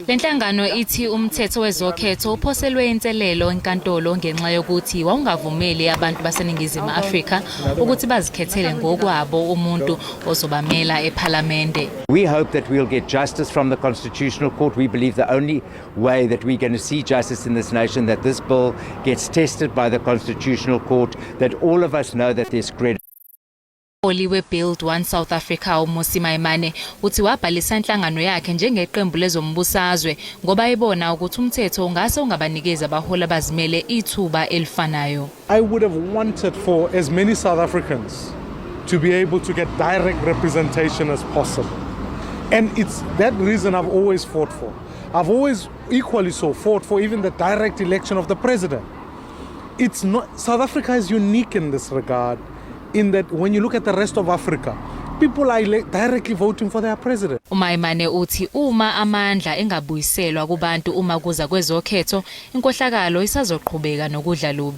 Lenhlangano ithi umthetho wezokhetho uphoselwe inselelo enkantolo ngenxa yokuthi wawungavumeli abantu baseningizimu Afrika ukuthi bazikhethele ngokwabo umuntu ozobamela ePhalamende. We hope that we'll get justice from the Constitutional Court. We believe the only way that we're going to see justice in this nation, that this bill gets tested by the Constitutional Court, that all of us know that there's credit. Oliwe Build One South Africa uMusi Maimane uthi wabhalisa inhlangano yakhe njengeqembu lezombusazwe ngoba ebona ukuthi umthetho ungase ungabanikeza abahola bazimele ithuba elifanayo. I would have wanted for as many South Africans to be able to get direct representation as possible. And it's that reason I've always fought for. I've always equally so fought for even the direct election of the president. It's not, South Africa is unique in this regard, in that when you look at the rest of Africa, people are directly voting for their president. Umaimane uthi uma amandla engabuyiselwa kubantu uma kuza kwezokhetho, inkohlakalo isazoqhubeka nokudla lubi.